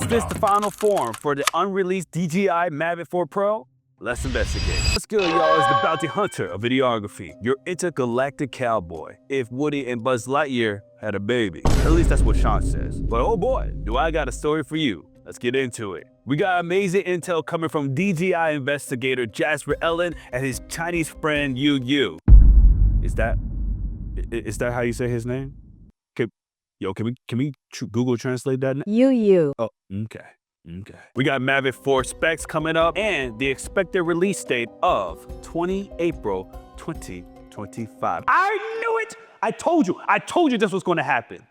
Is this the final form for the unreleased DJI Mavic 4 Pro? Let's investigate. What's good, y'all? It's the bounty hunter of videography, your intergalactic cowboy. If Woody and Buzz Lightyear had a baby. At least that's what Sean says. But oh boy, do I got a story for you. Let's get into it. We got amazing intel coming from DJI investigator Jasper Ellen and his Chinese friend Yu Yu. Is that how you say his name? Can we Google translate that? Yu Yu. Oh, okay. We got Mavic 4 specs coming up and the expected release date of 20 April 2025. I knew it! I told you this was going to happen.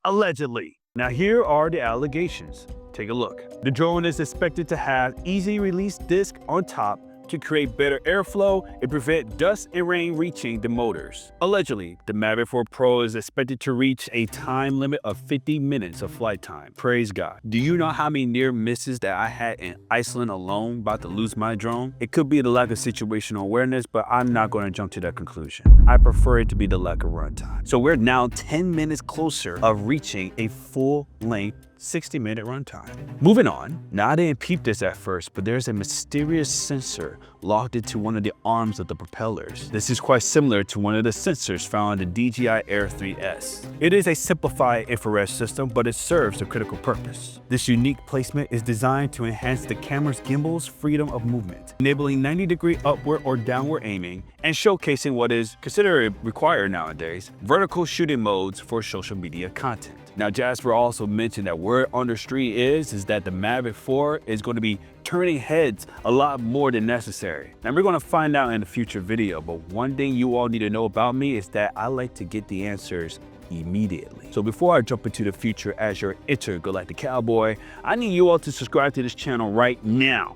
Allegedly. Now here are the allegations. Take a look. The drone is expected to have easy release disc on top to create better airflow and prevent dust and rain reaching the motors. Allegedly, the Mavic 4 Pro is expected to reach a time limit of 50 minutes of flight time. Praise God. Do you know how many near misses that I had in Iceland alone about to lose my drone? It could be the lack of situational awareness, but I'm not going to jump to that conclusion. I prefer it to be the lack of runtime. So we're now 10 minutes closer of reaching a full-length 60-minute runtime. Moving on, now I didn't peep this at first, but there's a mysterious sensor locked into one of the arms of the propellers. This is quite similar to one of the sensors found in the DJI Air 3S. It is a simplified infrared system, but it serves a critical purpose. This unique placement is designed to enhance the camera's gimbal's freedom of movement, enabling 90-degree upward or downward aiming and showcasing what is considered required nowadays, vertical shooting modes for social media content. Now, Jasper also mentioned that word on the street is that the Mavic 4 is going to be turning heads a lot more than necessary. Now, we're going to find out in a future video, but one thing you all need to know about me is that I like to get the answers immediately. So before I jump into the future as your intergalactic cowboy, I need you all to subscribe to this channel right now.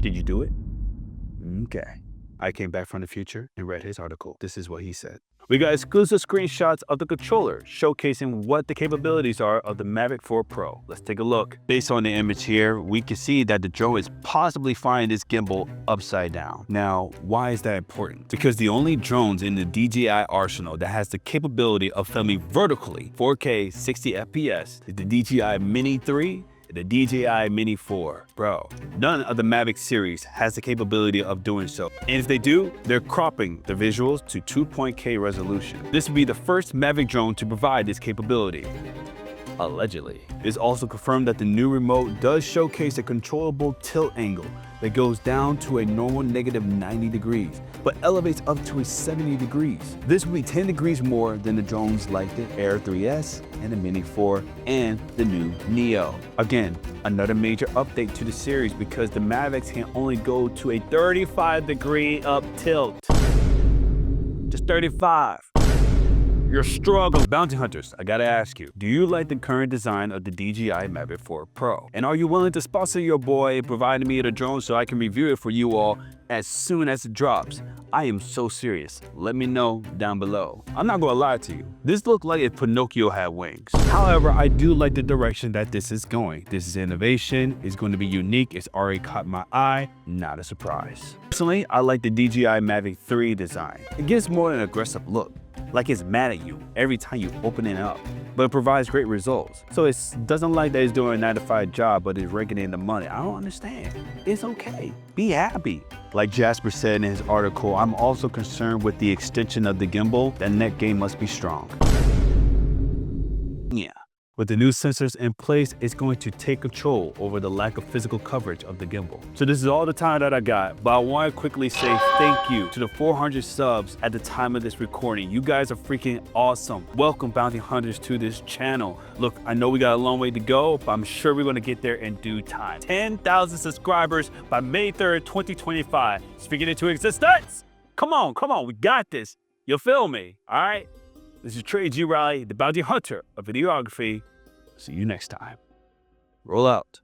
Did you do it? Okay. I came back from the future and read his article. This is what he said. We got exclusive screenshots of the controller showcasing what the capabilities are of the Mavic 4 Pro. Let's take a look. Based on the image here, we can see that the drone is possibly flying this gimbal upside down. Now, why is that important? Because the only drones in the DJI arsenal that has the capability of filming vertically 4K 60 FPS is the DJI Mini 3, the DJI Mini 4. Bro, none of the Mavic series has the capability of doing so. And if they do, they're cropping the visuals to 2.K resolution. This will be the first Mavic drone to provide this capability. Allegedly. It's also confirmed that the new remote does showcase a controllable tilt angle that goes down to a normal -90 degrees, but elevates up to a 70 degrees. This will be 10 degrees more than the drones like the Air 3S and the Mini 4 and the new Neo. Again, another major update to the series because the Mavics can only go to a 35-degree up tilt. Just 35. You're struggling. Bounty hunters, I gotta ask you, do you like the current design of the DJI Mavic 4 Pro? And are you willing to sponsor your boy and provide me the drone so I can review it for you all as soon as it drops? I am so serious. Let me know down below. I'm not gonna lie to you. This looked like if Pinocchio had wings. However, I do like the direction that this is going. This is innovation. It's going to be unique. It's already caught my eye. Not a surprise. Personally, I like the DJI Mavic 3 design. It gives more an aggressive look. Like it's mad at you every time you open it up, but it provides great results. So it doesn't like that it's doing a 9-to-5 job, but it's raking in the money. I don't understand. It's okay. Be happy. Like Jasper said in his article, I'm also concerned with the extension of the gimbal. That neck game must be strong. Yeah. With the new sensors in place, it's going to take control over the lack of physical coverage of the gimbal. So this is all the time that I got, but I want to quickly say thank you to the 400 subs at the time of this recording. You guys are freaking awesome. Welcome, bounty hunters, to this channel. Look, I know we got a long way to go, but I'm sure we're going to get there in due time. 10,000 subscribers by May 3rd, 2025. Speaking into existence. Come on, we got this. You feel me, all right? This is Trey G. Riley, the bounty hunter of videography. See you next time. Roll out.